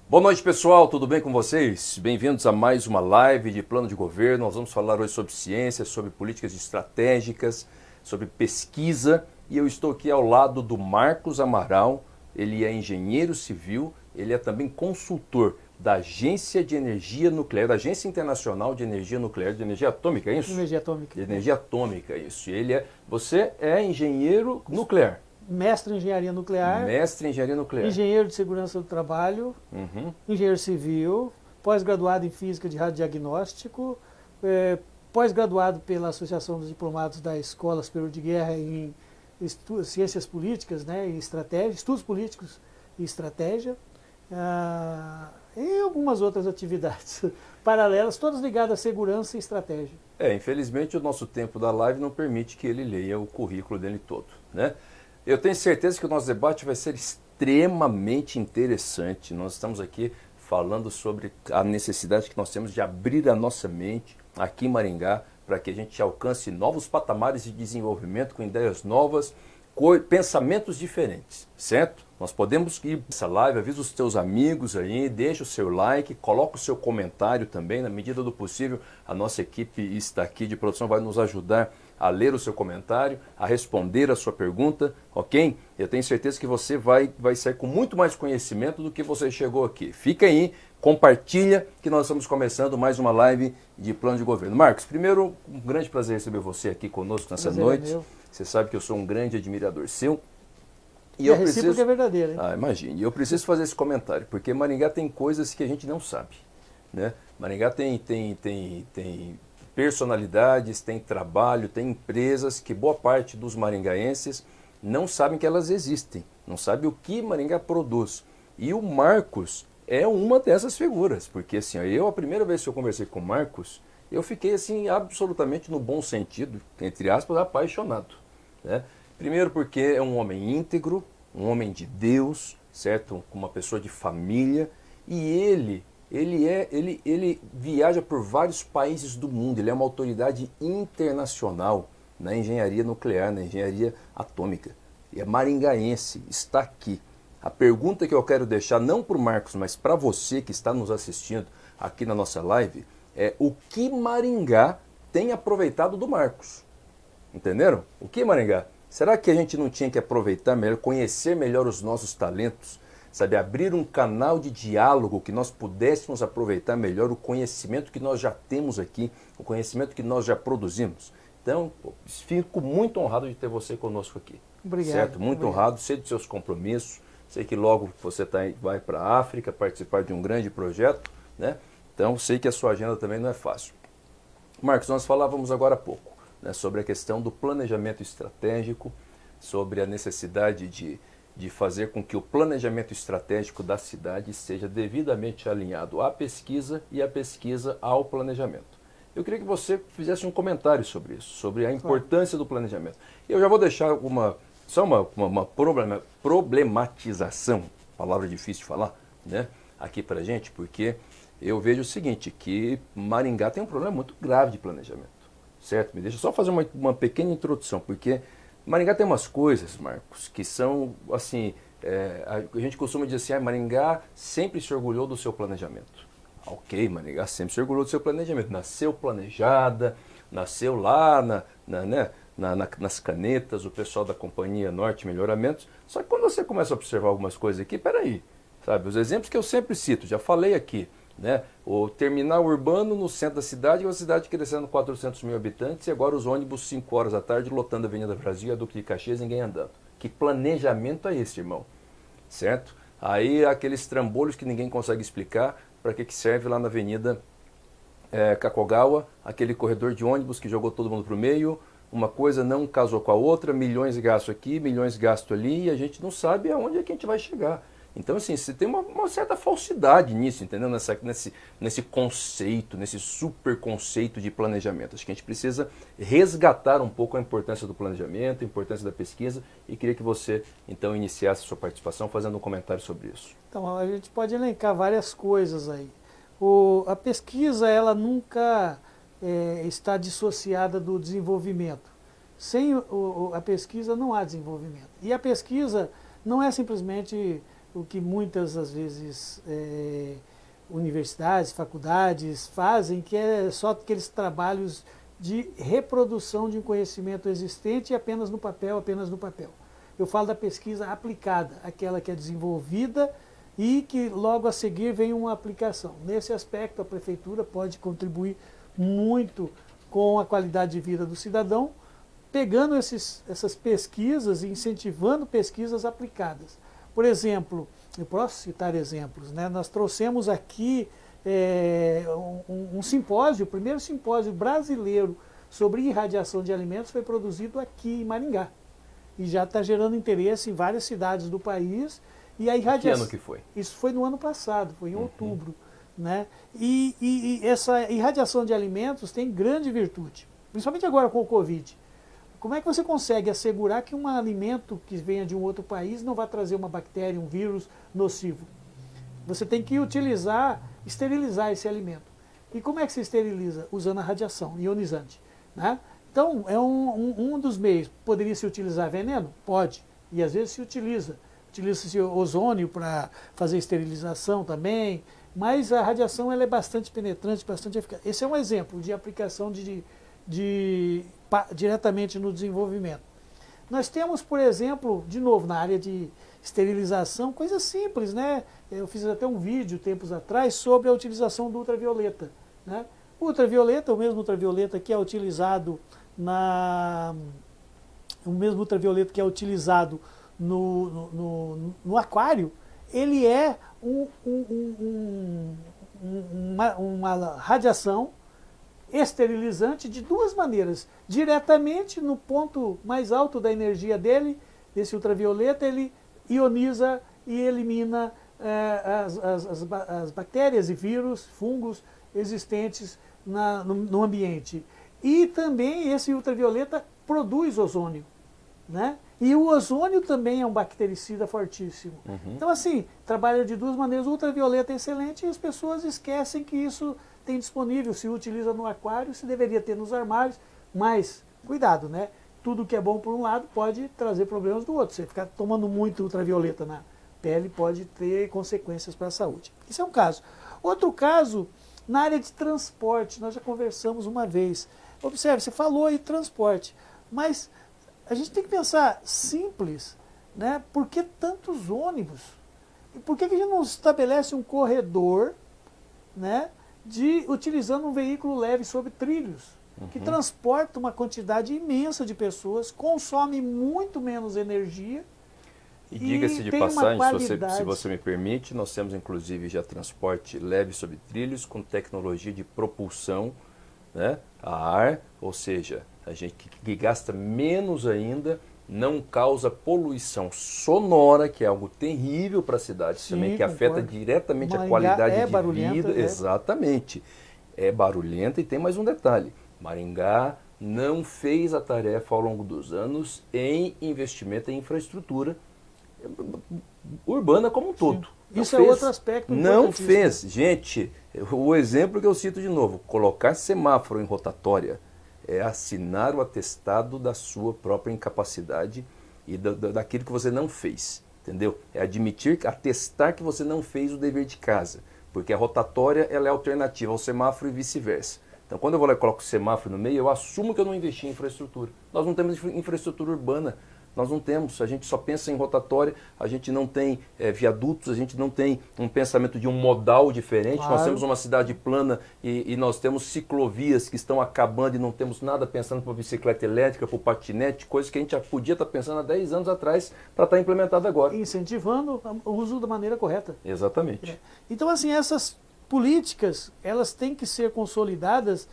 Boa noite, pessoal, tudo bem com vocês? Bem-vindos a mais uma live de plano de governo. Nós vamos falar hoje sobre ciência, sobre políticas estratégicas, sobre pesquisa. E eu estou aqui ao lado do Marcos Amaral. Ele é engenheiro civil, ele é também consultor da Agência de Energia Nuclear, da Agência Internacional de Energia Nuclear, de Energia Atômica, é isso? Energia atômica. De energia atômica, isso. Você é engenheiro nuclear. Mestre em engenharia nuclear, Mestre em engenharia nuclear. engenheiro de segurança do trabalho, engenheiro civil, pós-graduado em física de radiodiagnóstico, pós-graduado pela Associação dos Diplomados da Escola Superior de Guerra em ciências políticas, né, e estratégia, estudos políticos e estratégia, e algumas outras atividades paralelas, todas ligadas à segurança e estratégia. Infelizmente o nosso tempo da live não permite que ele leia o currículo dele todo, né? Eu tenho certeza que o nosso debate vai ser extremamente interessante. Nós estamos aqui falando sobre a necessidade que nós temos de abrir a nossa mente aqui em Maringá para que a gente alcance novos patamares de desenvolvimento com ideias novas, pensamentos diferentes, certo? Nós podemos ir nessa live, avisa os teus amigos aí, deixa o seu like, coloca o seu comentário também, na medida do possível. A nossa equipe está aqui de produção, vai nos ajudar a ler o seu comentário, a responder a sua pergunta, ok? Eu tenho certeza que você vai sair com muito mais conhecimento do que você chegou aqui. Fica aí, compartilha que nós estamos começando mais uma live de plano de governo. Marcos, primeiro, um grande prazer receber você aqui conosco nessa noite. Você sabe que eu sou um grande admirador seu. E a recíproca é verdadeira, hein? Imagine. Eu preciso fazer esse comentário, porque Maringá tem coisas que a gente não sabe, né? Maringá tem personalidades, tem trabalho, tem empresas que boa parte dos maringaenses não sabem que elas existem, não sabe o que Maringá produz. E o Marcos é uma dessas figuras, porque assim, a primeira vez que eu conversei com o Marcos, eu fiquei assim absolutamente no bom sentido, entre aspas, apaixonado, né? Primeiro porque é um homem íntegro, um homem de Deus, certo? Uma pessoa de família, e ele viaja por vários países do mundo, ele é uma autoridade internacional na engenharia nuclear, na engenharia atômica. E é maringaense, está aqui. A pergunta que eu quero deixar, não para o Marcos, mas para você que está nos assistindo aqui na nossa live, é o que Maringá tem aproveitado do Marcos? Entenderam? O que Maringá? Será que a gente não tinha que aproveitar melhor, conhecer melhor os nossos talentos? Sabe, abrir um canal de diálogo que nós pudéssemos aproveitar melhor o conhecimento que nós já temos aqui, o conhecimento que nós já produzimos. Então, fico muito honrado de ter você conosco aqui. Obrigado. Certo? Muito honrado, sei dos seus compromissos, sei que logo você vai para a África participar de um grande projeto, né? Então, sei que a sua agenda também não é fácil. Marcos, nós falávamos agora há pouco, né, sobre a questão do planejamento estratégico, sobre a necessidade de fazer com que o planejamento estratégico da cidade seja devidamente alinhado à pesquisa e a pesquisa ao planejamento. Eu queria que você fizesse um comentário sobre isso, sobre a importância do planejamento. Eu já vou deixar uma problematização, palavra difícil de falar, né, aqui para a gente, porque eu vejo o seguinte, que Maringá tem um problema muito grave de planejamento. Certo? Me deixa só fazer uma pequena introdução, porque Maringá tem umas coisas, Marcos, que são, assim, a gente costuma dizer assim, Maringá sempre se orgulhou do seu planejamento. Ok, Maringá sempre se orgulhou do seu planejamento. Nasceu planejada, nasceu lá nas canetas, o pessoal da Companhia Norte Melhoramentos. Só que quando você começa a observar algumas coisas aqui, peraí, sabe, os exemplos que eu sempre cito, já falei aqui, né? O terminal urbano no centro da cidade, uma cidade crescendo 400 mil habitantes, e agora os ônibus 5 horas da tarde lotando a Avenida Brasil, a Duque de Caxias, ninguém andando. Que planejamento é esse, irmão? Certo? Aí aqueles trambolhos que ninguém consegue explicar para que serve lá na Avenida Kakogawa, aquele corredor de ônibus que jogou todo mundo para o meio, uma coisa não casou com a outra, milhões gastos aqui, milhões gastos ali, e a gente não sabe aonde é que a gente vai chegar. Então, assim, você tem uma certa falsidade nisso, entendeu? Nesse conceito, nesse super conceito de planejamento. Acho que a gente precisa resgatar um pouco a importância do planejamento, a importância da pesquisa, e queria que você, então, iniciasse a sua participação fazendo um comentário sobre isso. Então, a gente pode elencar várias coisas aí. A pesquisa, ela nunca está dissociada do desenvolvimento. Sem a pesquisa não há desenvolvimento. E a pesquisa não é simplesmente o que muitas, às vezes, universidades, faculdades fazem, que é só aqueles trabalhos de reprodução de um conhecimento existente apenas no papel, apenas no papel. Eu falo da pesquisa aplicada, aquela que é desenvolvida e que logo a seguir vem uma aplicação. Nesse aspecto, a prefeitura pode contribuir muito com a qualidade de vida do cidadão, pegando essas pesquisas e incentivando pesquisas aplicadas. Por exemplo, eu posso citar exemplos, né? Nós trouxemos aqui um simpósio, o primeiro simpósio brasileiro sobre irradiação de alimentos foi produzido aqui em Maringá. E já está gerando interesse em várias cidades do país. E a irradiação, que ano que foi? Isso foi no ano passado, foi em outubro. Né? E essa irradiação de alimentos tem grande virtude, principalmente agora com o Covid. Como é que você consegue assegurar que um alimento que venha de um outro país não vai trazer uma bactéria, um vírus nocivo? Você tem que esterilizar esse alimento. E como é que se esteriliza? Usando a radiação ionizante. Né? Então, é um dos meios. Poderia se utilizar veneno? Pode. E às vezes se utiliza. Utiliza-se ozônio para fazer esterilização também. Mas a radiação ela é bastante penetrante, bastante eficaz. Esse é um exemplo de aplicação diretamente no desenvolvimento. Nós temos, por exemplo, de novo, na área de esterilização, coisas simples, né? Eu fiz até um vídeo tempos atrás sobre a utilização do ultravioleta. Né? O ultravioleta, o mesmo ultravioleta que é utilizado no aquário, ele é uma radiação esterilizante de duas maneiras. Diretamente no ponto mais alto da energia dele, desse ultravioleta, ele ioniza e elimina as bactérias e vírus, fungos existentes no ambiente. E também esse ultravioleta produz ozônio. Né? E o ozônio também é um bactericida fortíssimo. Então, assim, trabalha de duas maneiras. O ultravioleta é excelente e as pessoas esquecem que isso tem disponível. Se utiliza no aquário, se deveria ter nos armários. Mas, cuidado, né? Tudo que é bom por um lado pode trazer problemas do outro. Você ficar tomando muito ultravioleta na pele pode ter consequências para a saúde. Isso é um caso. Outro caso, na área de transporte, nós já conversamos uma vez. Observe, você falou aí transporte, mas a gente tem que pensar simples, né? Por que tantos ônibus? E por que a gente não estabelece um corredor, né, utilizando um veículo leve sobre trilhos, que transporta uma quantidade imensa de pessoas, consome muito menos energia. E diga-se de passagem, se você me permite, nós temos inclusive já transporte leve sobre trilhos com tecnologia de propulsão, né, a ar, ou seja, a gente que gasta menos ainda, não causa poluição sonora, que é algo terrível para a cidade. Sim, também, que afeta diretamente Maringá a qualidade de vida. Exatamente. É barulhenta e tem mais um detalhe. Maringá não fez a tarefa ao longo dos anos em investimento em infraestrutura urbana como um todo. Isso é outro aspecto não fez. Gente, o exemplo que eu cito de novo, colocar semáforo em rotatória é assinar o atestado da sua própria incapacidade e daquilo que você não fez, entendeu? É admitir, atestar que você não fez o dever de casa, porque a rotatória ela é alternativa ao semáforo e vice-versa. Então, quando eu vou lá e coloco o semáforo no meio, eu assumo que eu não investi em infraestrutura. Nós não temos infraestrutura urbana. Nós não temos, a gente só pensa em rotatória, a gente não tem viadutos, a gente não tem um pensamento de um modal diferente. Claro. Nós temos uma cidade plana e nós temos ciclovias que estão acabando e não temos nada pensando para bicicleta elétrica, para o patinete, coisa que a gente já podia estar pensando há 10 anos atrás para estar implementada agora. Incentivando o uso da maneira correta. Exatamente. Então, assim, essas políticas, elas têm que ser consolidadas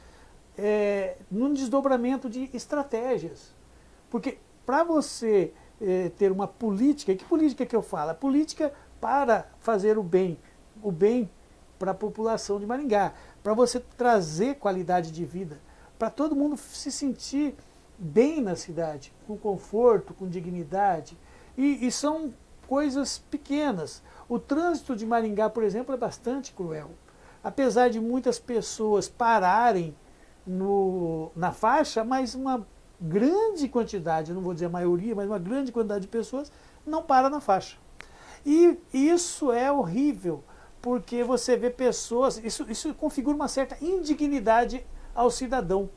num desdobramento de estratégias. Porque para você ter uma política, que política que eu falo? A política para fazer o bem para a população de Maringá, para você trazer qualidade de vida, para todo mundo se sentir bem na cidade, com conforto, com dignidade. E são coisas pequenas. O trânsito de Maringá, por exemplo, é bastante cruel. Apesar de muitas pessoas pararem na faixa, mas uma grande quantidade, não vou dizer a maioria, mas uma grande quantidade de pessoas não para na faixa. E isso é horrível, porque você vê pessoas, isso configura uma certa indignidade ao cidadão,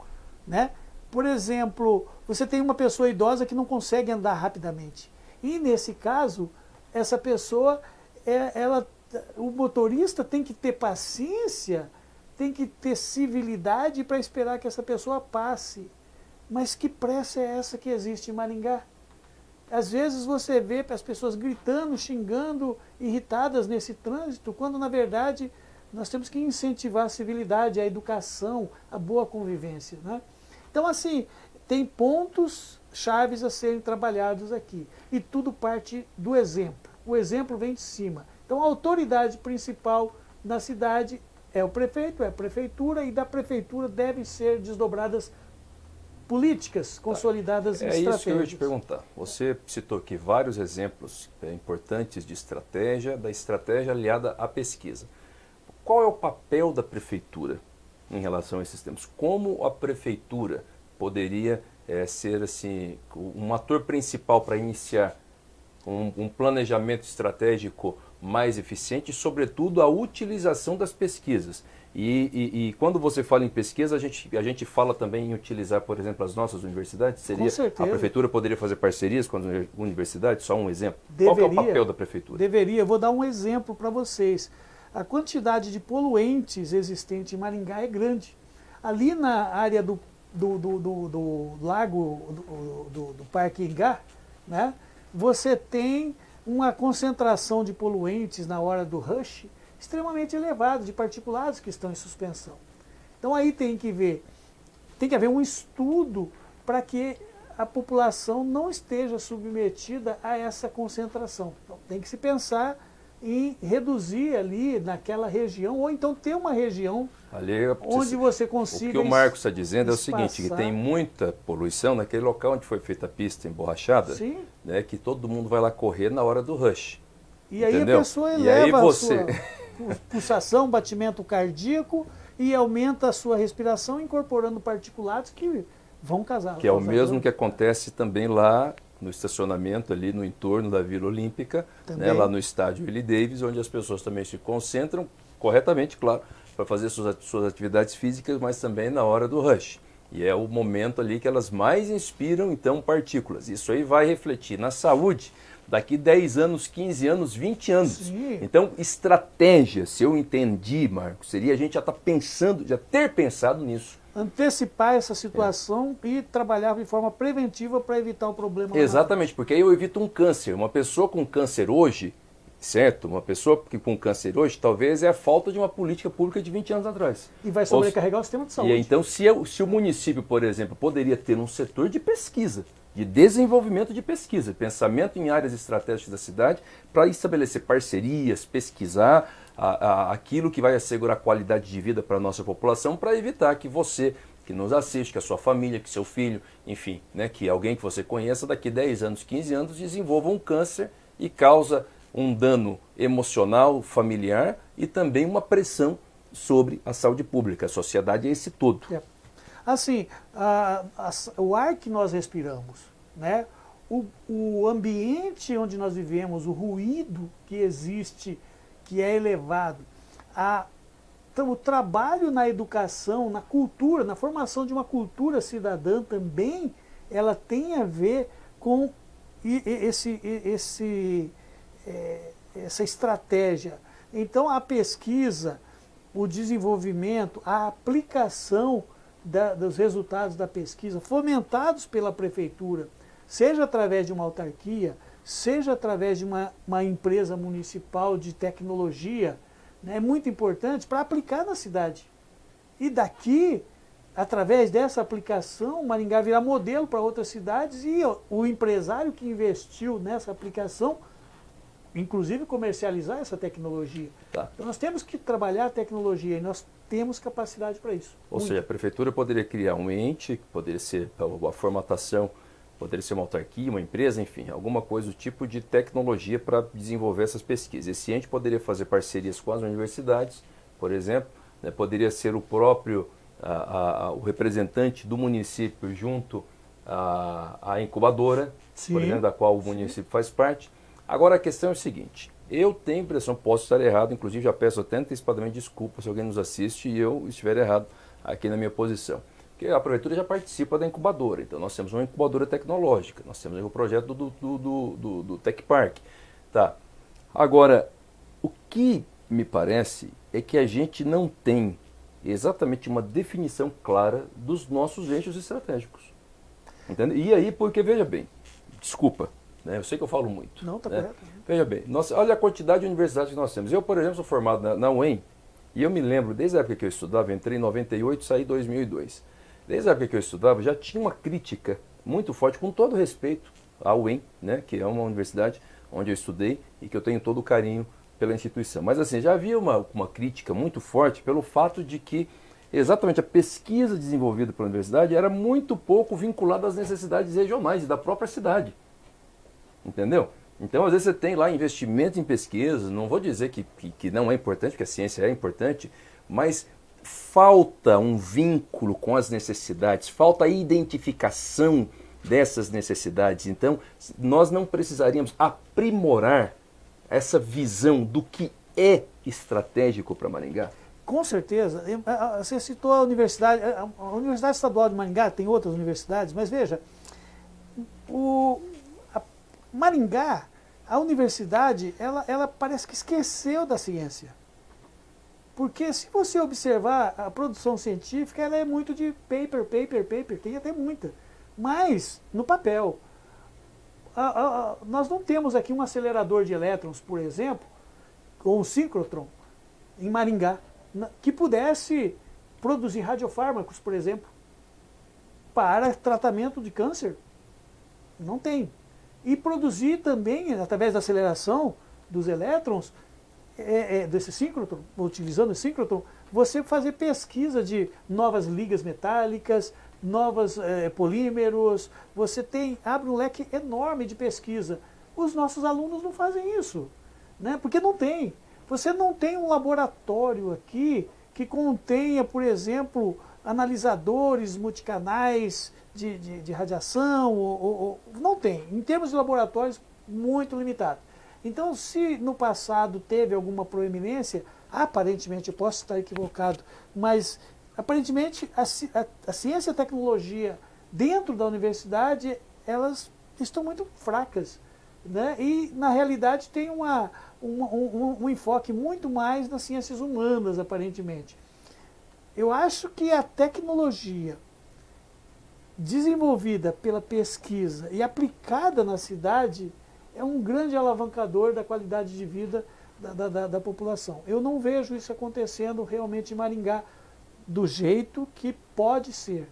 né? Por exemplo, você tem uma pessoa idosa que não consegue andar rapidamente. E nesse caso, essa pessoa, o motorista tem que ter paciência, tem que ter civilidade para esperar que essa pessoa passe. Mas que pressa é essa que existe em Maringá? Às vezes você vê as pessoas gritando, xingando, irritadas nesse trânsito, quando na verdade nós temos que incentivar a civilidade, a educação, a boa convivência, né? Então, assim, tem pontos chaves a serem trabalhados aqui. E tudo parte do exemplo. O exemplo vem de cima. Então, a autoridade principal na cidade é o prefeito, é a prefeitura, e da prefeitura devem ser desdobradas políticas consolidadas e estratégias. É isso que eu ia te perguntar. Você citou aqui vários exemplos importantes de estratégia, da estratégia aliada à pesquisa. Qual é o papel da prefeitura em relação a esses temas? Como a prefeitura poderia ser assim, um ator principal para iniciar um planejamento estratégico mais eficiente e, sobretudo, a utilização das pesquisas? E quando você fala em pesquisa, a gente fala também em utilizar, por exemplo, as nossas universidades? Seria, a prefeitura poderia fazer parcerias com as universidades? Só um exemplo. Qual que é o papel da prefeitura? Deveria. Vou dar um exemplo para vocês. A quantidade de poluentes existente em Maringá é grande. Ali na área do lago, do Parque Ingá, né, você tem uma concentração de poluentes na hora do rush extremamente elevada, de particulados que estão em suspensão. Então aí tem que haver um estudo para que a população não esteja submetida a essa concentração. Então tem que se pensar em reduzir ali naquela região, ou então ter uma região ali, onde você consiga... O que o Marcos está dizendo é o seguinte, que tem muita poluição naquele local onde foi feita a pista emborrachada, né, que todo mundo vai lá correr na hora do rush. E aí a pessoa eleva a sua pulsação, batimento cardíaco e aumenta a sua respiração, incorporando particulados que vão causar. Que é o mesmo que acontece também lá no estacionamento ali no entorno da Vila Olímpica, né, lá no estádio Willie Davis, onde as pessoas também se concentram, corretamente, claro, para fazer suas atividades físicas, mas também na hora do rush. E é o momento ali que elas mais inspiram, então, partículas. Isso aí vai refletir na saúde daqui 10 anos, 15 anos, 20 anos. Sim. Então, estratégia, se eu entendi, Marcos, seria a gente já estar pensando, já ter pensado nisso. Antecipar essa situação e trabalhar de forma preventiva para evitar o problema. Exatamente, porque aí eu evito um câncer. Uma pessoa com câncer hoje, certo? Uma pessoa com câncer hoje, talvez é a falta de uma política pública de 20 anos atrás. E vai sobrecarregar o sistema de saúde. E então, se o município, por exemplo, poderia ter um setor de pesquisa, de desenvolvimento de pesquisa, pensamento em áreas estratégicas da cidade, para estabelecer parcerias, pesquisar aquilo que vai assegurar qualidade de vida para a nossa população, para evitar que você, que nos assiste, que a sua família, que seu filho, enfim, né, que alguém que você conheça daqui 10 anos, 15 anos, desenvolva um câncer e causa um dano emocional, familiar e também uma pressão sobre a saúde pública. A sociedade é esse todo. Assim, o ar que nós respiramos, né, o ambiente onde nós vivemos, o ruído que existe, que é elevado, então, o trabalho na educação, na cultura, na formação de uma cultura cidadã também, ela tem a ver com essa estratégia. Então, a pesquisa, o desenvolvimento, a aplicação dos resultados da pesquisa, fomentados pela prefeitura, seja através de uma autarquia, seja através de uma empresa municipal de tecnologia, né, é muito importante para aplicar na cidade. E daqui, através dessa aplicação, Maringá virá modelo para outras cidades e o empresário que investiu nessa aplicação, inclusive comercializar essa tecnologia. Tá. Então nós temos que trabalhar a tecnologia e nós temos capacidade para isso. Ou seja, a prefeitura poderia criar um ente, poderia ser a formatação, poderia ser uma autarquia, uma empresa, enfim, alguma coisa do tipo de tecnologia para desenvolver essas pesquisas. Esse ente poderia fazer parcerias com as universidades, por exemplo, né, poderia ser o próprio o representante do município junto à incubadora, por exemplo, da qual o município faz parte. Agora a questão é o seguinte, Eu tenho impressão, posso estar errado, inclusive já peço até antecipadamente desculpa se alguém nos assiste e eu estiver errado aqui na minha posição. Porque a Prefeitura já participa da incubadora, então nós temos uma incubadora tecnológica, nós temos o projeto do Tech Park. Tá. Agora, o que me parece é que a gente não tem exatamente uma definição clara dos nossos eixos estratégicos. Entende? E aí, porque veja bem, desculpa, né, eu sei que eu falo muito. Não, está né? correto. Veja bem, olha a quantidade de universidades que nós temos. Eu, por exemplo, sou formado na UEM, e eu me lembro, desde a época que eu estudava, entrei em 98 e saí em 2002. Desde a época que eu estudava, já tinha uma crítica muito forte, com todo respeito à UEM, né, que é uma universidade onde eu estudei e que eu tenho todo o carinho pela instituição. Mas assim, já havia uma crítica muito forte pelo fato de que exatamente a pesquisa desenvolvida pela universidade era muito pouco vinculada às necessidades regionais e da própria cidade. Entendeu? Então, às vezes você tem lá investimento em pesquisa, não vou dizer que não é importante, porque a ciência é importante, mas falta um vínculo com as necessidades, falta a identificação dessas necessidades. Então, nós não precisaríamos aprimorar essa visão do que é estratégico para Maringá? Com certeza. Você citou a Universidade Estadual de Maringá, tem outras universidades, mas veja, Maringá, a universidade, ela parece que esqueceu da ciência. Porque se você observar a produção científica, ela é muito de paper, tem até muita. Mas, no papel, nós não temos aqui um acelerador de elétrons, por exemplo, ou um síncrotron, em Maringá, que pudesse produzir radiofármacos, por exemplo, para tratamento de câncer. Não tem. E produzir também, através da aceleração dos elétrons, desse síncrotron, utilizando o síncrotron, você fazer pesquisa de novas ligas metálicas, novos polímeros, você abre um leque enorme de pesquisa. Os nossos alunos não fazem isso, né? Porque não tem. Você não tem um laboratório aqui que contenha, por exemplo, analisadores multicanais de radiação, não tem. Em termos de laboratórios, muito limitado. Então, se no passado teve alguma proeminência, aparentemente, eu posso estar equivocado, mas aparentemente a ciência e a tecnologia dentro da universidade, elas estão muito fracas, né? E, na realidade, tem um enfoque muito mais nas ciências humanas, aparentemente. Eu acho que a tecnologia desenvolvida pela pesquisa e aplicada na cidade é um grande alavancador da qualidade de vida da população. Eu não vejo isso acontecendo realmente em Maringá do jeito que pode ser.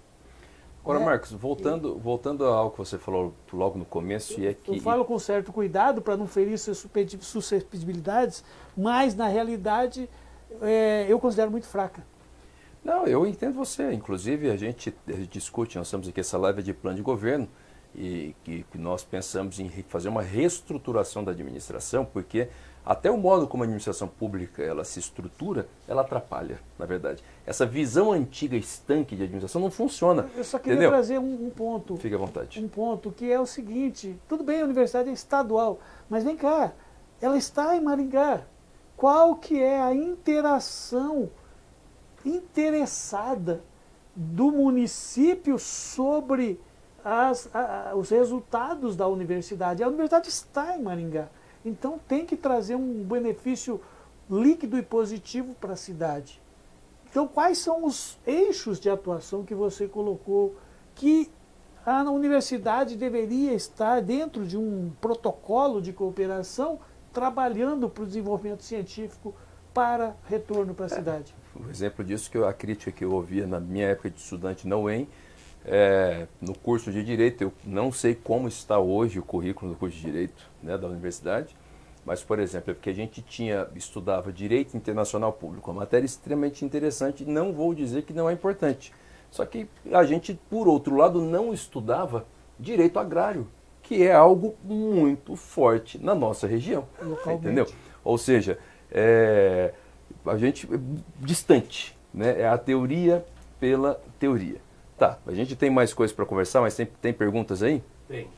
Agora, Marcos, voltando ao que você falou logo no começo, eu falo com certo cuidado para não ferir suas suscetibilidades, mas na realidade eu considero muito fraca. Não, eu entendo você. Inclusive, a gente discute, nós estamos aqui, essa live de plano de governo, e que nós pensamos em fazer uma reestruturação da administração, porque até o modo como a administração pública ela se estrutura, ela atrapalha, na verdade. Essa visão antiga, estanque de administração não funciona. Eu só queria trazer um ponto. Fique à vontade. Um ponto que é o seguinte, tudo bem, a universidade é estadual, mas vem cá, ela está em Maringá. Qual que é a interação interessada do município sobre os resultados da universidade? A universidade está em Maringá. Então tem que trazer um benefício líquido e positivo para a cidade. Então quais são os eixos de atuação que você colocou que a universidade deveria estar dentro de um protocolo de cooperação trabalhando para o desenvolvimento científico para retorno para a cidade? O exemplo disso, a crítica que eu ouvia na minha época de estudante na UEM, no curso de Direito, eu não sei como está hoje o currículo do curso de Direito, né, da universidade, mas, por exemplo, é porque a gente estudava Direito Internacional Público, uma matéria extremamente interessante, não vou dizer que não é importante. Só que a gente, por outro lado, não estudava Direito Agrário, que é algo muito forte na nossa região, entendeu? Ou seja, a gente é distante, né? É a teoria pela teoria. Tá, a gente tem mais coisas para conversar, mas tem perguntas aí? Tem.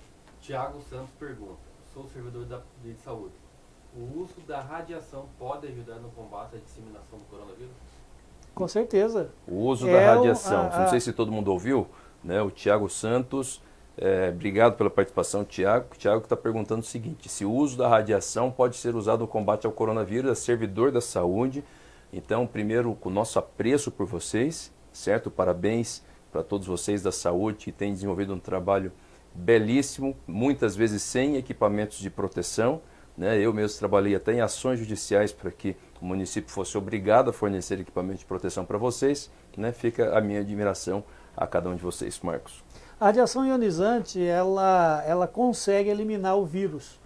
Tiago Santos pergunta, sou servidor de saúde. O uso da radiação pode ajudar no combate à disseminação do coronavírus? Com certeza. O uso da radiação. Não sei se todo mundo ouviu, né? O Tiago Santos, obrigado pela participação, Tiago. O Tiago está perguntando o seguinte: se o uso da radiação pode ser usado no combate ao coronavírus, é servidor da saúde. Então, primeiro, com o nosso apreço por vocês, certo? Parabéns para todos vocês da saúde que têm desenvolvido um trabalho belíssimo, muitas vezes sem equipamentos de proteção, né? Eu mesmo trabalhei até em ações judiciais para que o município fosse obrigado a fornecer equipamento de proteção para vocês, né? Fica a minha admiração a cada um de vocês, Marcos. A radiação ionizante, ela consegue eliminar o vírus,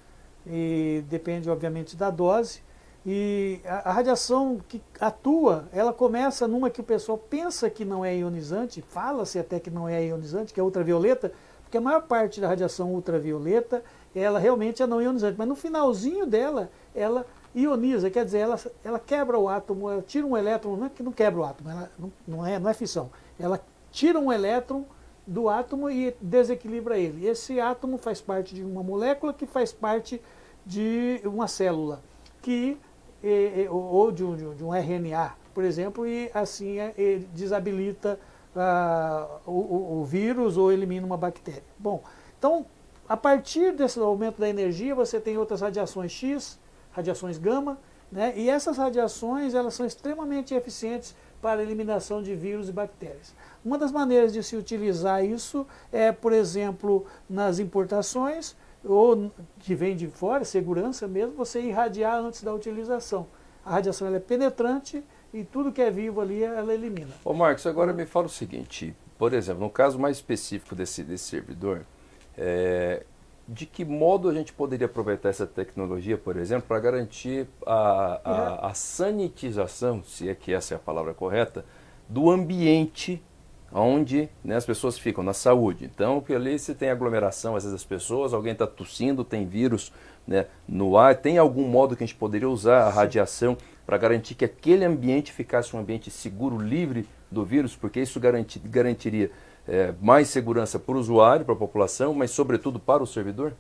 e depende, obviamente, da dose. E a radiação que atua, ela começa numa que o pessoal pensa que não é ionizante, fala-se até que não é ionizante, que é ultravioleta, porque a maior parte da radiação ultravioleta, ela realmente é não ionizante, mas no finalzinho dela, ela ioniza, quer dizer, ela quebra o átomo, ela tira um elétron, não é que não quebra o átomo, ela não é fissão, ela tira um elétron do átomo e desequilibra ele. Esse átomo faz parte de uma molécula que faz parte de uma célula, ou de um RNA, por exemplo, e assim desabilita o vírus ou elimina uma bactéria. Bom, então, a partir desse aumento da energia, você tem outras radiações X, radiações gama, né? E essas radiações, elas são extremamente eficientes para a eliminação de vírus e bactérias. Uma das maneiras de se utilizar isso é, por exemplo, nas importações, ou que vem de fora, segurança mesmo, você irradiar antes da utilização. A radiação ela é penetrante e tudo que é vivo ali ela elimina. Ô Marcos, agora me fala o seguinte, por exemplo, no caso mais específico desse servidor, de que modo a gente poderia aproveitar essa tecnologia, por exemplo, para garantir a sanitização, se é que essa é a palavra correta, do ambiente onde, né, as pessoas ficam, na saúde. Então, ali se tem aglomeração, às vezes as pessoas, alguém está tossindo, tem vírus, né, no ar, tem algum modo que a gente poderia usar a radiação para garantir que aquele ambiente ficasse um ambiente seguro, livre do vírus, porque isso garantiria mais segurança para o usuário, para a população, mas sobretudo para o servidor?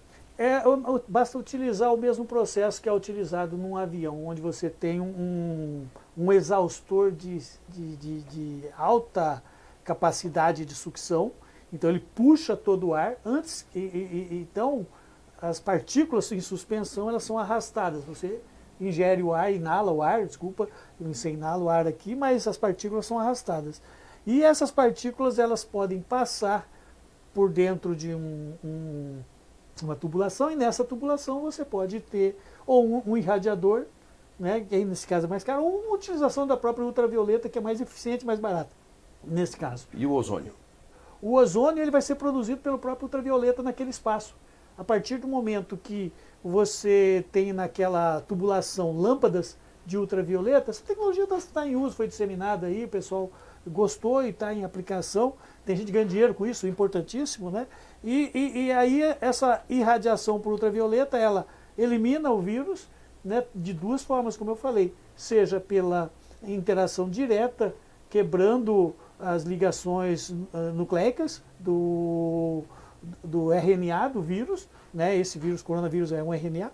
Basta utilizar o mesmo processo que é utilizado num avião, onde você tem um exaustor de alta capacidade de sucção, então ele puxa todo o ar antes, então as partículas em suspensão elas são arrastadas, você ingere o ar, inala o ar, desculpa, você inala o ar aqui, mas as partículas são arrastadas. E essas partículas elas podem passar por dentro de uma tubulação, e nessa tubulação você pode ter ou um irradiador, né, que aí nesse caso é mais caro, ou uma utilização da própria ultravioleta, que é mais eficiente e mais barata. Nesse caso. E o ozônio? O ozônio ele vai ser produzido pelo próprio ultravioleta naquele espaço. A partir do momento que você tem naquela tubulação lâmpadas de ultravioleta, essa tecnologia está em uso, foi disseminada aí, o pessoal gostou e está em aplicação, tem gente ganhando dinheiro com isso, importantíssimo, né? E aí essa irradiação por ultravioleta, ela elimina o vírus, né, de duas formas, como eu falei, seja pela interação direta, quebrando as ligações nucleicas do RNA do vírus, né? Esse vírus, coronavírus, é um RNA,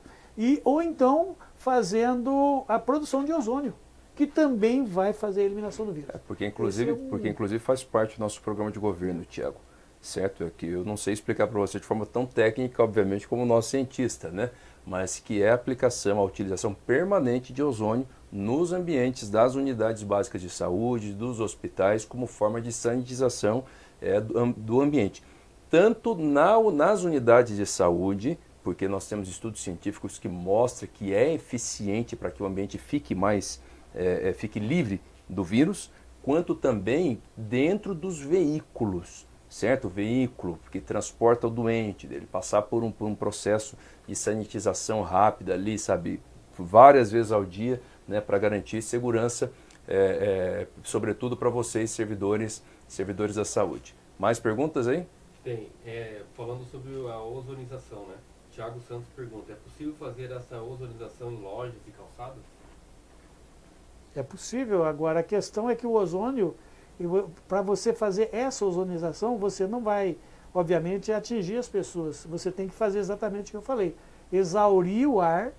ou então fazendo a produção de ozônio, que também vai fazer a eliminação do vírus. Porque inclusive faz parte do nosso programa de governo, Tiago, certo? É que eu não sei explicar para você de forma tão técnica, obviamente, como o nosso cientista, né? Mas que é a aplicação, a utilização permanente de ozônio nos ambientes das unidades básicas de saúde, dos hospitais, como forma de sanitização do ambiente. Tanto nas unidades de saúde, porque nós temos estudos científicos que mostram que é eficiente para que o ambiente fique fique livre do vírus, quanto também dentro dos veículos, certo? O veículo que transporta o doente, dele passar por um processo de sanitização rápida ali, sabe, várias vezes ao dia, né, para garantir segurança, sobretudo para vocês, servidores da saúde. Mais perguntas aí? Tem. Falando sobre a ozonização, né? Tiago Santos pergunta, é possível fazer essa ozonização em lojas e calçadas? É possível. Agora, a questão é que o ozônio, para você fazer essa ozonização, você não vai, obviamente, atingir as pessoas. Você tem que fazer exatamente o que eu falei. Exaurir o ar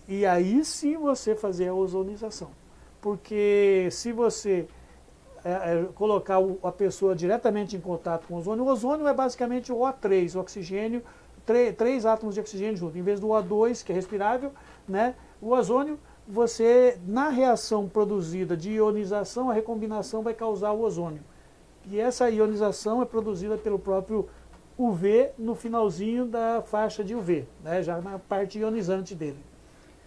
E aí sim você fazer a ozonização. Porque se você colocar a pessoa diretamente em contato com o ozônio é basicamente o O3, o oxigênio, três átomos de oxigênio juntos. Em vez do O2, que é respirável, né, o ozônio, você, na reação produzida de ionização, a recombinação vai causar o ozônio. E essa ionização é produzida pelo próprio UV no finalzinho da faixa de UV, né, já na parte ionizante dele.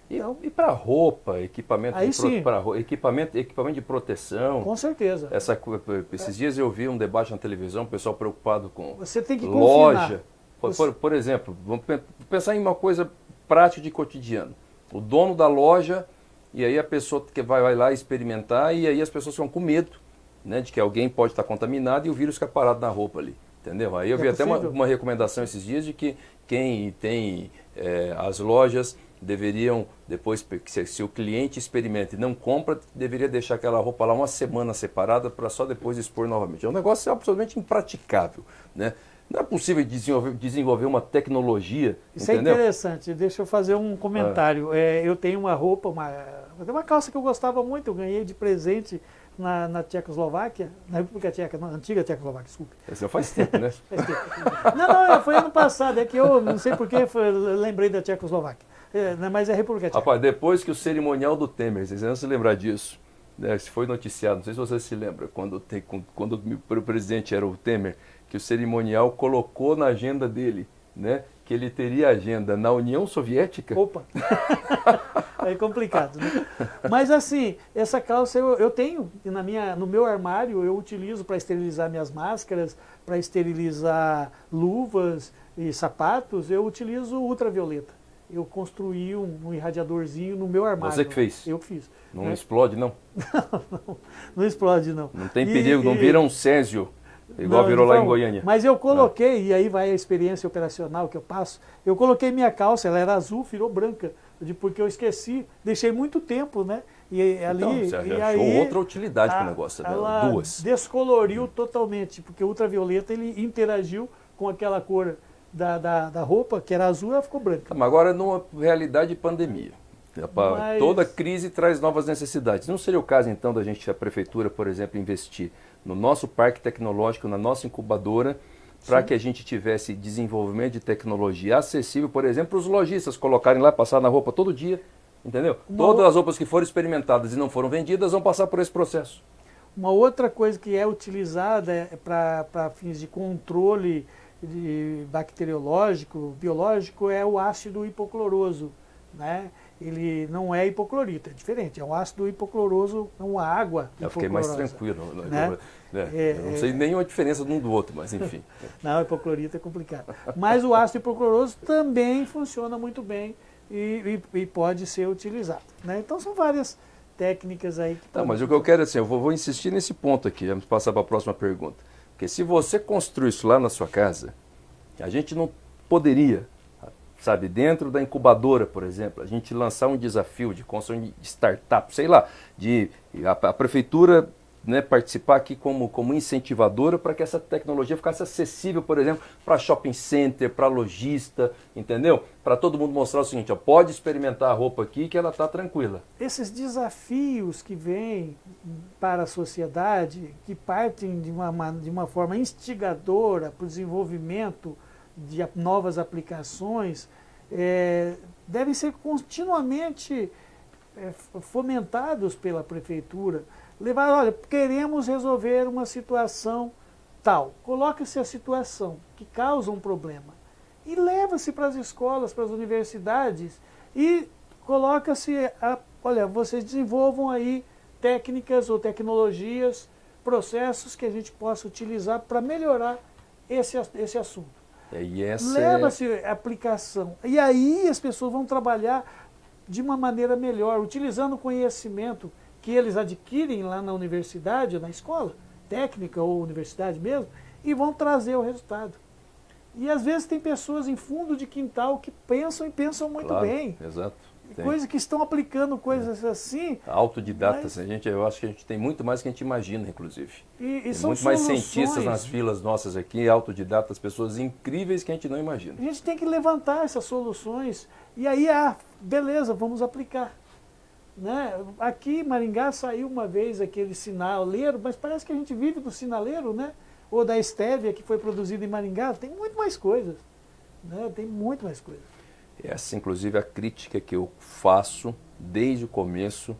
Então, e para roupa, equipamento equipamento de proteção? Com certeza. Esses dias eu vi um debate na televisão, o pessoal preocupado com você tem que loja. Por exemplo, vamos pensar em uma coisa prática de cotidiano. O dono da loja, e aí a pessoa que vai lá experimentar, e aí as pessoas ficam com medo, né, de que alguém pode estar contaminado e o vírus fica parado na roupa ali. Entendeu? Aí eu vi até uma recomendação esses dias de que quem tem as lojas deveriam, depois, se o cliente experimenta e não compra, deveria deixar aquela roupa lá uma semana separada para só depois expor novamente. É um negócio absolutamente impraticável, né? Não é possível desenvolver uma tecnologia. Isso entendeu? É interessante, deixa eu fazer um comentário. Eu tenho uma roupa, uma calça que eu gostava muito, eu ganhei de presente na Tchecoslováquia, na República Tcheca, na antiga Tchecoslováquia, desculpe. Isso faz tempo, né? Faz tempo. Não, foi ano passado, é que eu não sei porquê, lembrei da Tchecoslováquia. Mas é a República Tcheca. Rapaz, depois que o cerimonial do Temer, vocês vão se lembrar disso, né? Se foi noticiado, não sei se você se lembra, quando o presidente era o Temer, que o cerimonial colocou na agenda dele, né, que ele teria agenda na União Soviética. Opa! É complicado, né? Mas assim, essa calça eu tenho no meu armário, eu utilizo para esterilizar minhas máscaras, para esterilizar luvas e sapatos, eu utilizo ultravioleta. Eu construí um irradiadorzinho no meu armário. Você que fez? Eu que fiz. Não explode, não? Não explode, não. Não tem perigo, não vira um césio, igual não, virou lá em Goiânia. Mas eu coloquei, e aí vai a experiência operacional que eu passo, eu coloquei minha calça, ela era azul, virou branca, porque eu esqueci, deixei muito tempo, né? E ali, então, você e achou aí, outra utilidade para o negócio, né? Ela Duas. descoloriu totalmente, porque o ultravioleta ele interagiu com aquela cor da roupa, que era azul, ela ficou branca. Mas agora, numa realidade de pandemia, toda crise traz novas necessidades. Não seria o caso, então, da gente, a prefeitura, por exemplo, investir no nosso parque tecnológico, na nossa incubadora, para que a gente tivesse desenvolvimento de tecnologia acessível, por exemplo, para os lojistas colocarem lá, passar na roupa todo dia, entendeu? Todas as roupas que foram experimentadas e não foram vendidas vão passar por esse processo. Uma outra coisa que é utilizada para fins de controle bacteriológico, biológico, é o ácido hipocloroso, né? Ele não é hipoclorito, é diferente, é um ácido hipocloroso, é uma água hipoclorosa. Eu fiquei mais tranquilo, né? Eu não sei nenhuma diferença de um do outro, mas enfim. Não, hipoclorito é complicado. Mas o ácido hipocloroso também funciona muito bem e pode ser utilizado, né? Então são várias técnicas aí que... Mas o que eu quero é assim, eu vou insistir nesse ponto aqui, vamos passar para a próxima pergunta. Porque se você construir isso lá na sua casa, a gente não poderia, sabe, dentro da incubadora, por exemplo, a gente lançar um desafio de construção de startup, sei lá, a prefeitura, né, participar aqui como incentivadora para que essa tecnologia ficasse acessível, por exemplo, para shopping center, para lojista, entendeu? Para todo mundo mostrar o seguinte, ó, pode experimentar a roupa aqui que ela está tranquila. Esses desafios que vêm para a sociedade, que partem de uma forma instigadora para o desenvolvimento de novas aplicações, devem ser continuamente fomentados pela prefeitura. Olha, queremos resolver uma situação tal. Coloca-se a situação que causa um problema e leva-se para as escolas, para as universidades e coloca-se, olha, vocês desenvolvam aí técnicas ou tecnologias, processos que a gente possa utilizar para melhorar esse assunto. Leva-se a aplicação. E aí as pessoas vão trabalhar de uma maneira melhor, utilizando o conhecimento que eles adquirem lá na universidade, ou na escola, técnica ou universidade mesmo, e vão trazer o resultado. E às vezes tem pessoas em fundo de quintal que pensam muito bem. Exato. coisas que estão aplicando coisas assim. Autodidatas, eu acho que a gente tem muito mais que a gente imagina, inclusive. E tem são muito mais soluções. cientistas nas filas nossas aqui, autodidatas, pessoas incríveis que a gente não imagina. A gente tem que levantar essas soluções e aí, beleza, vamos aplicar. Né? Aqui em Maringá saiu uma vez aquele sinaleiro, mas parece que a gente vive do sinaleiro, né? Ou da estévia que foi produzida em Maringá, tem muito mais coisas. Né? Tem muito mais coisas. Essa, inclusive, é a crítica que eu faço desde o começo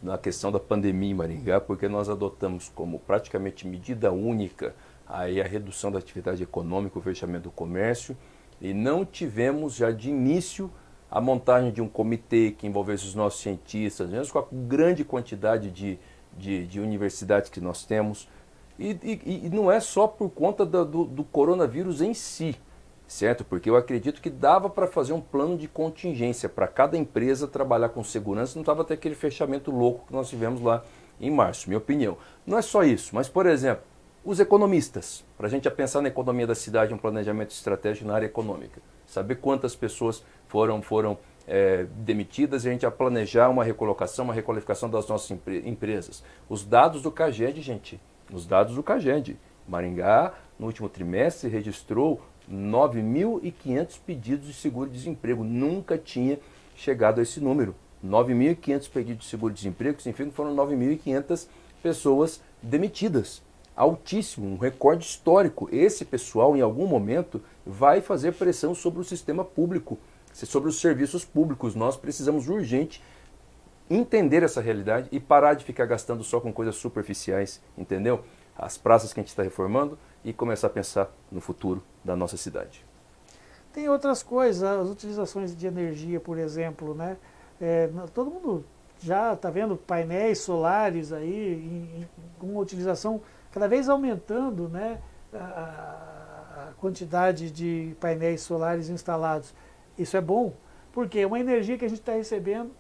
na questão da pandemia em Maringá, porque nós adotamos como praticamente medida única aí a redução da atividade econômica, o fechamento do comércio, e não tivemos já de início a montagem de um comitê que envolvesse os nossos cientistas, mesmo com a grande quantidade de universidades que nós temos. E não é só por conta do coronavírus em si, certo? Porque eu acredito que dava para fazer um plano de contingência para cada empresa trabalhar com segurança, não estava até aquele fechamento louco que nós tivemos lá em março, minha opinião. Não é só isso, mas, por exemplo, os economistas, para a gente já pensar na economia da cidade, um planejamento estratégico na área econômica, saber quantas pessoas foram demitidas e a gente a planejar uma recolocação, uma requalificação das nossas empresas. Os dados do CAGED, gente, os dados do CAGED. Maringá, no último trimestre, registrou 9.500 pedidos de seguro-desemprego. Nunca tinha chegado a esse número. 9.500 pedidos de seguro-desemprego, significa que foram 9.500 pessoas demitidas. Altíssimo, um recorde histórico. Esse pessoal, em algum momento, vai fazer pressão sobre o sistema público, sobre os serviços públicos. Nós precisamos urgente entender essa realidade e parar de ficar gastando só com coisas superficiais, entendeu? As praças que a gente está reformando e começar a pensar no futuro da nossa cidade. Tem outras coisas, as utilizações de energia, por exemplo, né? Todo mundo já está vendo painéis solares aí, com uma utilização cada vez aumentando, né? A quantidade de painéis solares instalados. Isso é bom, porque é uma energia que a gente está recebendo,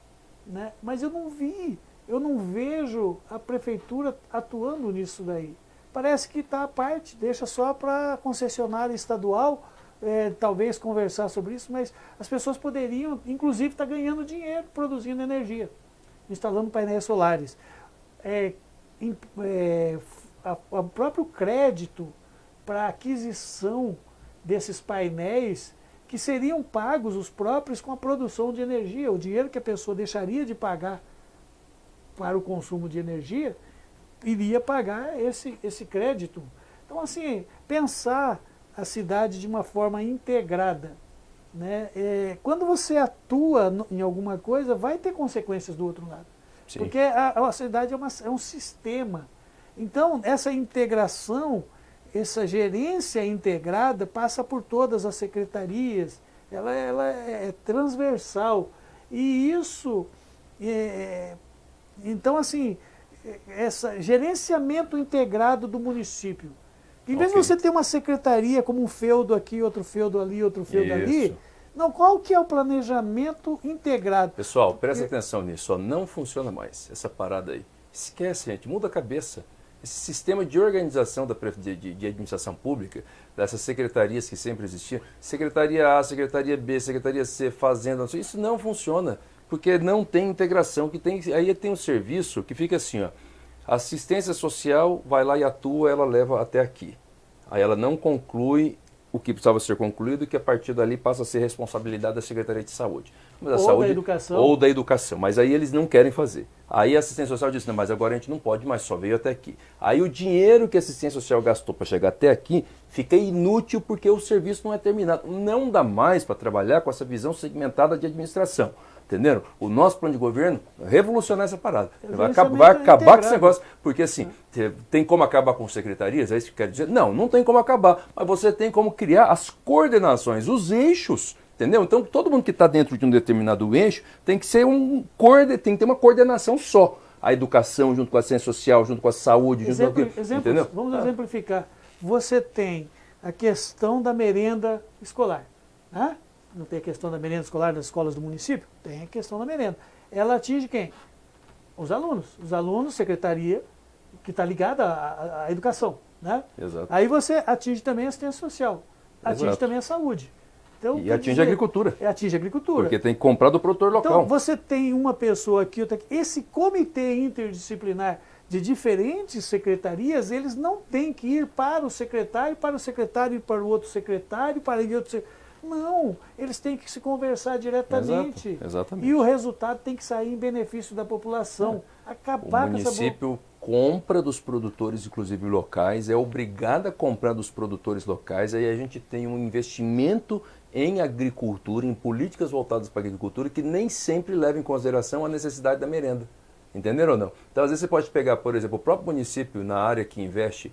né? Mas eu não vejo a prefeitura atuando nisso daí. Parece que está à parte, deixa só para a concessionária estadual, talvez conversar sobre isso, mas as pessoas poderiam, inclusive, estar ganhando dinheiro produzindo energia, instalando painéis solares. O próprio crédito para aquisição desses painéis que seriam pagos os próprios com a produção de energia, o dinheiro que a pessoa deixaria de pagar para o consumo de energia, iria pagar esse crédito. Então, assim, pensar a cidade de uma forma integrada, né? Quando você atua em alguma coisa, vai ter consequências do outro lado. Sim. Porque a cidade é um sistema. Então, essa integração, essa gerência integrada passa por todas as secretarias, ela é transversal. E isso, então assim, esse gerenciamento integrado do município. Em vez de você ter uma secretaria como um feudo aqui, outro feudo ali, outro feudo ali, não, qual que é o planejamento integrado? Pessoal, presta atenção nisso, não funciona mais essa parada aí. Esquece, gente, muda a cabeça. Esse sistema de organização de administração pública, dessas secretarias que sempre existiam, Secretaria A, Secretaria B, Secretaria C, Fazenda, isso não funciona, porque não tem integração. Aí tem um serviço que fica assim, ó, assistência social vai lá e atua, ela leva até aqui. Aí ela não conclui o que precisava ser concluído, que a partir dali passa a ser responsabilidade da Secretaria de Saúde. Da Educação. Ou da Educação, mas aí eles não querem fazer. Aí a assistência social diz, não, mas agora a gente não pode mais, só veio até aqui. Aí o dinheiro que a assistência social gastou para chegar até aqui fica inútil porque o serviço não é terminado. Não dá mais para trabalhar com essa visão segmentada de administração. Entenderam? O nosso plano de governo revolucionar essa parada. Vai acabar com esse negócio. Porque assim, tem como acabar com secretarias? É isso que quer dizer? Não, não tem como acabar. Mas você tem como criar as coordenações, os eixos. Entendeu? Então todo mundo que está dentro de um determinado eixo tem que ser tem que ter uma coordenação só. A educação junto com a ciência social, junto com a saúde, junto com aquilo. Entendeu? Vamos exemplificar. Você tem a questão da merenda escolar, né? Não tem a questão da merenda escolar das escolas do município? Tem a questão da merenda. Ela atinge quem? Os alunos. Os alunos, secretaria, que está ligada à educação. Né? Exato. Aí você atinge também a assistência social, atinge Exato. também a saúde. Então, E atinge a agricultura. Atinge a agricultura. Porque tem que comprar do produtor local. Então, você tem uma pessoa aqui, outra aqui. Esse comitê interdisciplinar de diferentes secretarias, eles não têm que ir para o secretário ir para o outro secretário, para o outro secretário. Não, eles têm que se conversar diretamente. Exato, exatamente. E o resultado tem que sair em benefício da população. Acabar O com essa... município compra dos produtores, inclusive locais, é obrigado a comprar dos produtores locais, aí a gente tem um investimento em agricultura, em políticas voltadas para a agricultura, que nem sempre leva em consideração a necessidade da merenda. Entenderam ou não? Então, às vezes você pode pegar, por exemplo, o próprio município na área que investe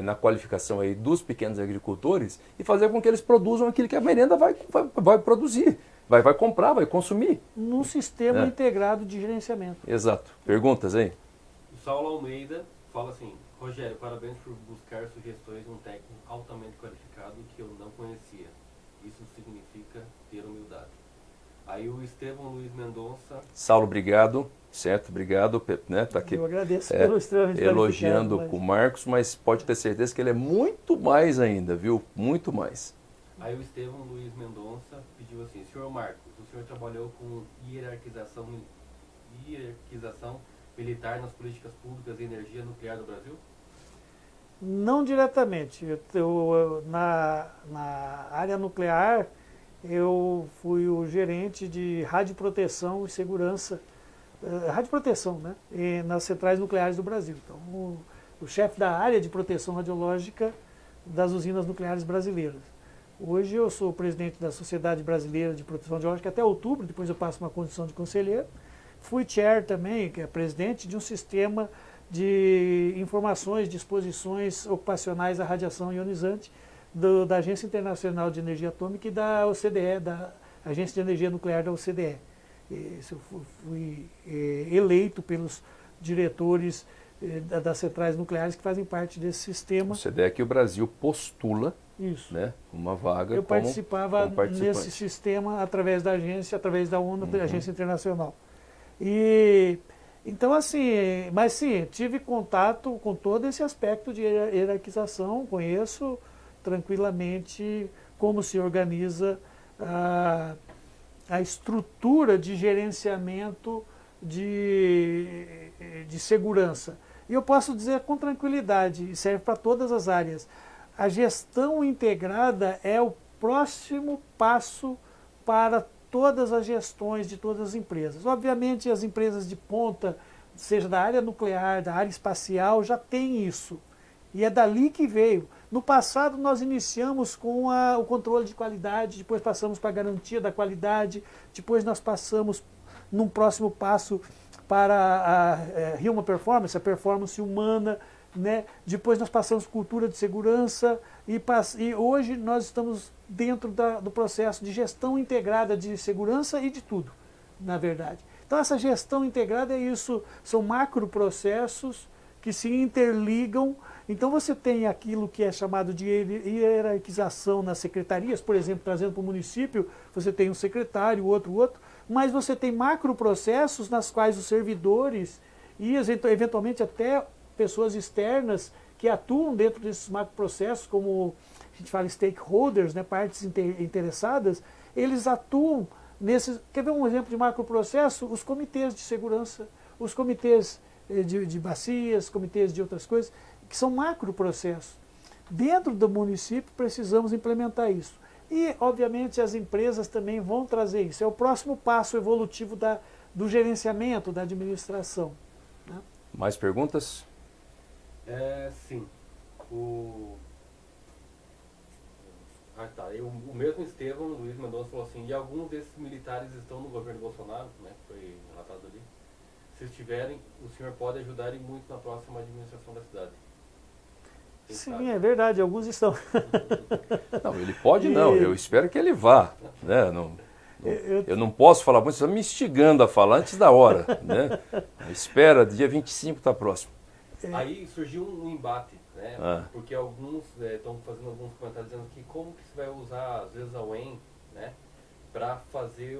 na qualificação aí dos pequenos agricultores e fazer com que eles produzam aquilo que a merenda vai produzir, vai comprar, vai consumir. Num sistema integrado de gerenciamento. Exato. Perguntas aí? O Saulo Almeida fala assim: Rogério, parabéns por buscar sugestões de um técnico altamente qualificado que eu não conhecia. Isso significa ter humildade. Aí o Estevão Luiz Mendonça... Saulo, obrigado. Certo, obrigado. Né, tá aqui, eu agradeço pelo extremamente elogiando o Marcos, mas pode ter certeza que ele é muito mais ainda, viu? Muito mais. Aí o Estevão Luiz Mendonça pediu assim: senhor Marcos, o senhor trabalhou com hierarquização militar nas políticas públicas de energia nuclear do Brasil? Não diretamente. Na área nuclear, eu fui o gerente de radioproteção e segurança, radioproteção, né? Nas centrais nucleares do Brasil. Então, o chefe da área de proteção radiológica das usinas nucleares brasileiras. Hoje eu sou presidente da Sociedade Brasileira de Proteção Radiológica até outubro, depois eu passo uma condição de conselheiro. Fui chair também, que é presidente de um sistema de informações, disposições ocupacionais à radiação ionizante da Agência Internacional de Energia Atômica e da OCDE, da Agência de Energia Nuclear da OCDE. Eu fui eleito pelos diretores das centrais nucleares que fazem parte desse sistema. O OCDE é que o Brasil postula, isso, né, uma vaga eu como participava nesse sistema através da agência, através da ONU, da Agência Internacional. Então, assim, mas sim, tive contato com todo esse aspecto de hierarquização, conheço tranquilamente como se organiza a estrutura de gerenciamento de segurança. E eu posso dizer com tranquilidade, e serve para todas as áreas, a gestão integrada é o próximo passo para todas as gestões de todas as empresas. Obviamente, as empresas de ponta, seja da área nuclear, da área espacial, já têm isso. E é dali que veio. No passado, nós iniciamos com o controle de qualidade, depois passamos para a garantia da qualidade, depois nós passamos, num próximo passo, para a Human Performance, a performance humana, né? Depois nós passamos cultura de segurança e hoje nós estamos dentro do processo de gestão integrada de segurança e de tudo, na verdade. Então essa gestão integrada é isso, são macroprocessos que se interligam. Então você tem aquilo que é chamado de hierarquização nas secretarias, por exemplo, trazendo para o município, você tem um secretário, outro, mas você tem macroprocessos nas quais os servidores e eventualmente até pessoas externas que atuam dentro desses macroprocessos, como a gente fala stakeholders, né, partes interessadas, eles atuam nesses... Quer ver um exemplo de macroprocesso? Os comitês de segurança, os comitês de bacias, comitês de outras coisas, que são macroprocessos. Dentro do município precisamos implementar isso. E, obviamente, as empresas também vão trazer isso. É o próximo passo evolutivo do gerenciamento, da administração. Né? Mais perguntas? Sim. O mesmo Estevão Luiz Mendonça falou assim: e alguns desses militares estão no governo Bolsonaro, né, que foi relatado ali. Se estiverem, o senhor pode ajudar e muito na próxima administração da cidade. Quem Sim, sabe? é verdade, alguns estão. Não, ele pode não, eu espero que ele vá. Né? Eu não posso falar muito, você está me instigando a falar antes da hora. Né? Espera, dia 25 está próximo. Aí surgiu um embate, né? Porque alguns estão fazendo alguns comentários dizendo que como que se vai usar, às vezes, a UEM, né, para fazer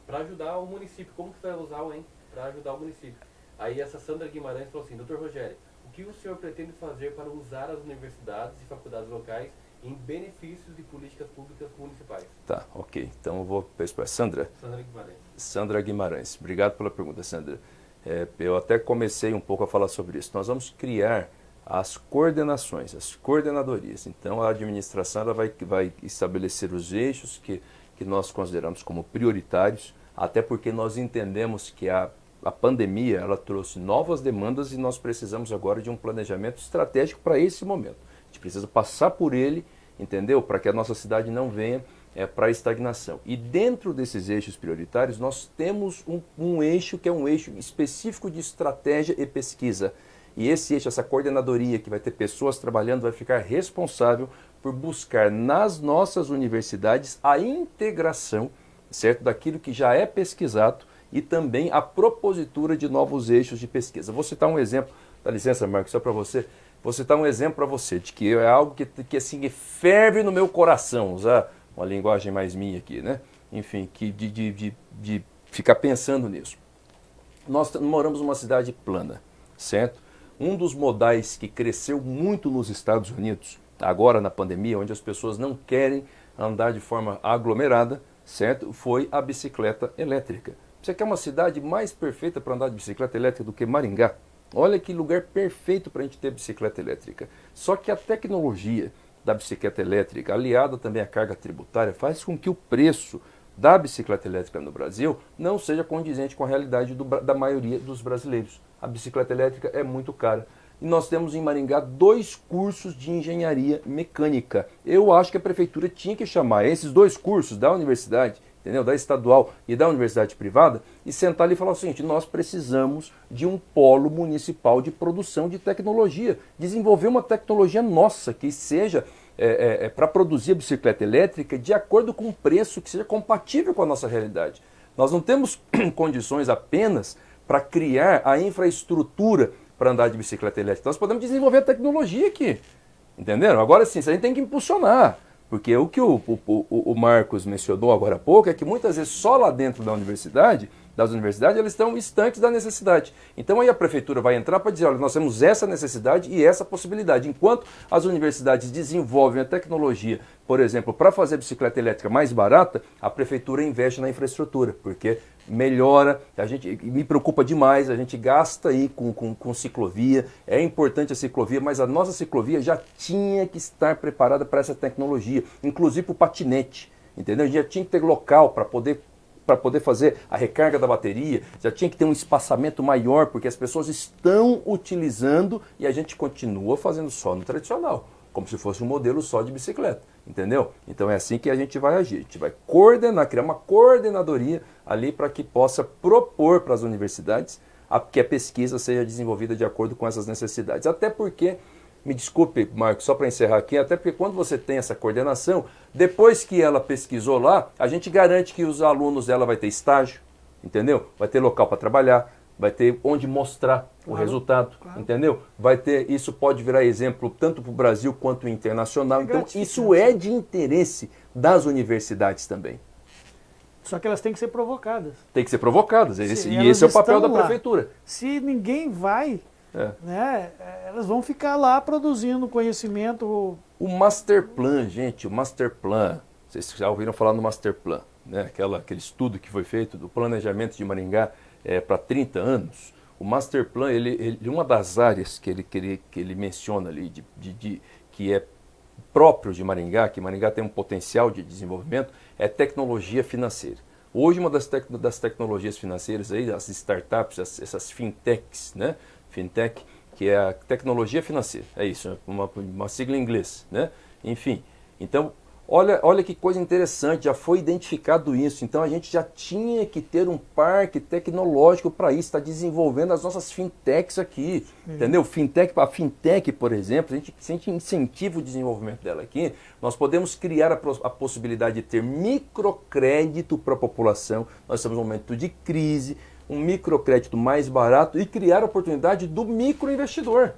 para ajudar o município. Como que você vai usar a UEM para ajudar o município? Aí essa Sandra Guimarães falou assim: Dr. Rogério, o que o senhor pretende fazer para usar as universidades e faculdades locais em benefícios de políticas públicas municipais. Tá, ok. Então eu vou pedir para a Sandra. Sandra Guimarães. Sandra Guimarães. Obrigado pela pergunta, Sandra. Eu até comecei um pouco a falar sobre isso. Nós vamos criar as coordenações, as coordenadorias. Então a administração ela vai estabelecer os eixos que nós consideramos como prioritários, até porque nós entendemos que a pandemia ela trouxe novas demandas e nós precisamos agora de um planejamento estratégico para esse momento. A gente precisa passar por ele, entendeu? Para que a nossa cidade não venha para a estagnação. E dentro desses eixos prioritários, nós temos um eixo que é um eixo específico de estratégia e pesquisa. E esse eixo, essa coordenadoria que vai ter pessoas trabalhando, vai ficar responsável por buscar nas nossas universidades a integração, certo, daquilo que já é pesquisado e também a propositura de novos eixos de pesquisa. Vou citar um exemplo, dá licença, Marcos, só para você. Vou citar um exemplo para você, de que é algo que assim, ferve no meu coração, usar uma linguagem mais minha aqui, né? Enfim, de ficar pensando nisso. Nós moramos numa cidade plana, certo? Um dos modais que cresceu muito nos Estados Unidos, agora na pandemia, onde as pessoas não querem andar de forma aglomerada, certo? Foi a bicicleta elétrica. Você quer uma cidade mais perfeita para andar de bicicleta elétrica do que Maringá? Olha que lugar perfeito para a gente ter bicicleta elétrica. Só que a tecnologia da bicicleta elétrica, aliada também à carga tributária, faz com que o preço da bicicleta elétrica no Brasil não seja condizente com a realidade da maioria dos brasileiros. A bicicleta elétrica é muito cara. E nós temos em Maringá 2 cursos de engenharia mecânica. Eu acho que a prefeitura tinha que chamar esses 2 cursos da universidade, entendeu? Da estadual e da universidade privada, e sentar ali e falar o seguinte: nós precisamos de um polo municipal de produção de tecnologia, desenvolver uma tecnologia nossa que seja para produzir a bicicleta elétrica de acordo com um preço que seja compatível com a nossa realidade. Nós não temos condições apenas para criar a infraestrutura para andar de bicicleta elétrica. Nós podemos desenvolver a tecnologia aqui, entenderam? Agora sim, a gente tem que impulsionar. Porque o que o Marcos mencionou agora há pouco é que muitas vezes só lá dentro das universidades, eles estão estanques da necessidade. Então aí a prefeitura vai entrar para dizer: olha, nós temos essa necessidade e essa possibilidade. Enquanto as universidades desenvolvem a tecnologia, por exemplo, para fazer bicicleta elétrica mais barata, a prefeitura investe na infraestrutura, porque melhora, me preocupa demais, a gente gasta aí com ciclovia, é importante a ciclovia, mas a nossa ciclovia já tinha que estar preparada para essa tecnologia, inclusive para o patinete, entendeu? Já tinha que ter local para poder fazer a recarga da bateria, já tinha que ter um espaçamento maior, porque as pessoas estão utilizando e a gente continua fazendo só no tradicional, como se fosse um modelo só de bicicleta, entendeu? Então é assim que a gente vai agir, a gente vai coordenar, criar uma coordenadoria ali para que possa propor para as universidades que a pesquisa seja desenvolvida de acordo com essas necessidades. Até porque, me desculpe, Marcos, só para encerrar aqui, até porque quando você tem essa coordenação, depois que ela pesquisou lá, a gente garante que os alunos dela vai ter estágio, entendeu? Vai ter local para trabalhar, vai ter onde mostrar o resultado, entendeu? Vai ter, isso pode virar exemplo tanto para o Brasil quanto internacional. Então, isso é de interesse das universidades também. Só que elas têm que ser provocadas. Tem que ser provocadas, e esse é o papel da prefeitura. Se ninguém vai, né, elas vão ficar lá produzindo conhecimento. O Master Plan, gente, o Master Plan, vocês já ouviram falar no Master Plan, né? Aquele estudo que foi feito do planejamento de Maringá para 30 anos. O Master Plan, uma das áreas que ele menciona ali, que é próprio de Maringá, que Maringá tem um potencial de desenvolvimento, é tecnologia financeira. Hoje, uma das tecnologias financeiras, aí, as startups, essas fintechs, né? Fintech, que é a tecnologia financeira, é isso, uma sigla em inglês, né? Enfim, então, olha que coisa interessante, já foi identificado isso, então a gente já tinha que ter um parque tecnológico para isso, está desenvolvendo as nossas fintechs aqui, entendeu? A fintech, por exemplo, se a gente incentiva o desenvolvimento dela aqui, nós podemos criar a possibilidade de ter microcrédito para a população, nós estamos num momento de crise, um microcrédito mais barato e criar a oportunidade do microinvestidor,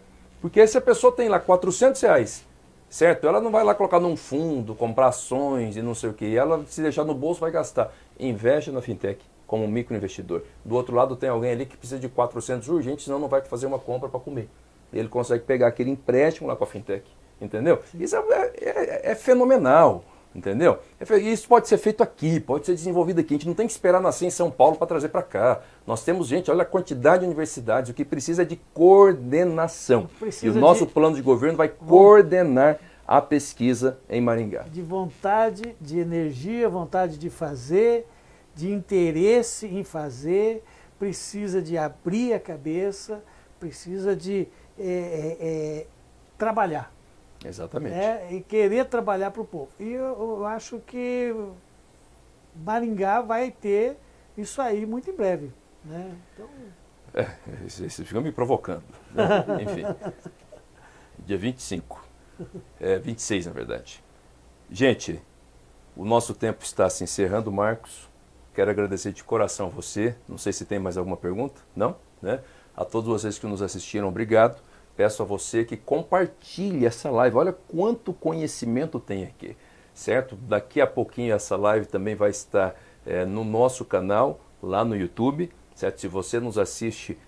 porque se a pessoa tem lá R$400, certo? Ela não vai lá colocar num fundo, comprar ações e não sei o que. Ela, se deixar no bolso, vai gastar. Investe na fintech como um microinvestidor. Do outro lado, tem alguém ali que precisa de 400 urgentes, senão não vai fazer uma compra para comer. Ele consegue pegar aquele empréstimo lá com a fintech entendeu? Isso é fenomenal, entendeu? Isso pode ser feito aqui, pode ser desenvolvido aqui. A gente não tem que esperar nascer em São Paulo para trazer para cá. Nós temos gente, olha a quantidade de universidades, o que precisa é de coordenação. E o nosso plano de governo vai coordenar a pesquisa em Maringá. De vontade, de energia, vontade de fazer, de interesse em fazer, precisa de abrir a cabeça, precisa de trabalhar. Exatamente. E querer trabalhar para o povo. E eu acho que Maringá vai ter isso aí muito em breve. Né? Então... Vocês ficam me provocando. Né? Enfim, dia 25. 26, na verdade. Gente, o nosso tempo está se encerrando, Marcos. Quero agradecer de coração a você. Não sei se tem mais alguma pergunta. Não? Né? A todos vocês que nos assistiram, obrigado. Peço a você que compartilhe essa live. Olha quanto conhecimento tem aqui, certo? Daqui a pouquinho essa live também vai estar no nosso canal, lá no YouTube, certo? Se você nos assiste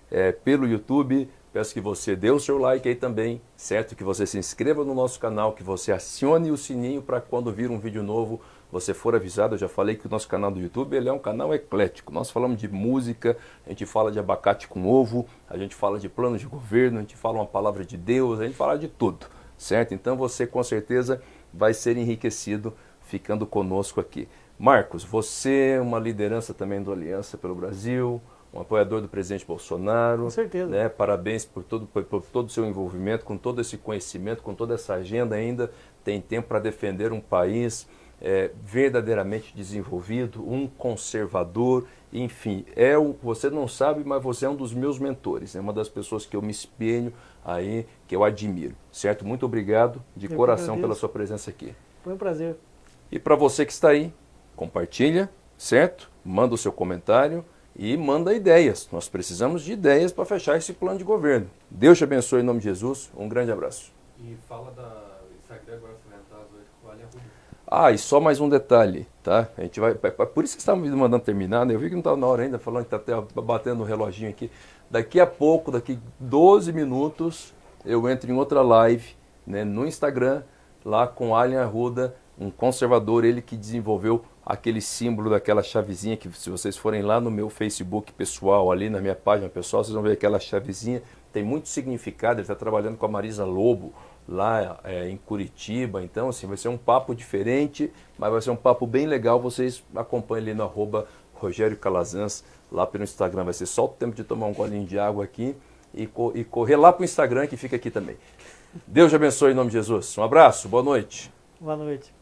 pelo YouTube, peço que você dê o seu like aí também, certo? Que você se inscreva no nosso canal, que você acione o sininho para quando vir um vídeo novo, você for avisado. Eu já falei que o nosso canal do YouTube ele é um canal eclético. Nós falamos de música, a gente fala de abacate com ovo, a gente fala de plano de governo, a gente fala uma palavra de Deus, a gente fala de tudo, certo? Então você com certeza vai ser enriquecido ficando conosco aqui. Marcos, você é uma liderança também do Aliança pelo Brasil, um apoiador do presidente Bolsonaro. Com certeza. Né? Parabéns por todo o seu envolvimento, com todo esse conhecimento, com toda essa agenda ainda. Tem tempo para defender um país verdadeiramente desenvolvido, um conservador, enfim. Você não sabe, mas você é um dos meus mentores. É uma das pessoas que eu me espelho aí, que eu admiro. Certo? Muito obrigado de coração pela sua presença aqui. Foi um prazer. E para você que está aí, compartilha, certo? Manda o seu comentário. E manda ideias. Nós precisamos de ideias para fechar esse plano de governo. Deus te abençoe em nome de Jesus. Um grande abraço. E fala da Instagram agora, você vai entrar às 8 com a Alia Ruda. E só mais um detalhe, tá? A gente vai. Por isso que você estava me mandando terminar, né? Eu vi que não estava na hora ainda, falando que está até batendo no reloginho aqui. Daqui a pouco, daqui 12 minutos, eu entro em outra live, né, no Instagram, lá com Alia Ruda, um conservador, ele que desenvolveu aquele símbolo daquela chavezinha que, se vocês forem lá no meu Facebook pessoal, ali na minha página pessoal, vocês vão ver aquela chavezinha, tem muito significado. Ele está trabalhando com a Marisa Lobo lá em Curitiba, então assim, vai ser um papo diferente, mas vai ser um papo bem legal. Vocês acompanhem ali no @RogérioCalazans, lá pelo Instagram. Vai ser só o tempo de tomar um golinho de água aqui e correr lá para o Instagram, que fica aqui também. Deus te abençoe em nome de Jesus. Um abraço, boa noite. Boa noite.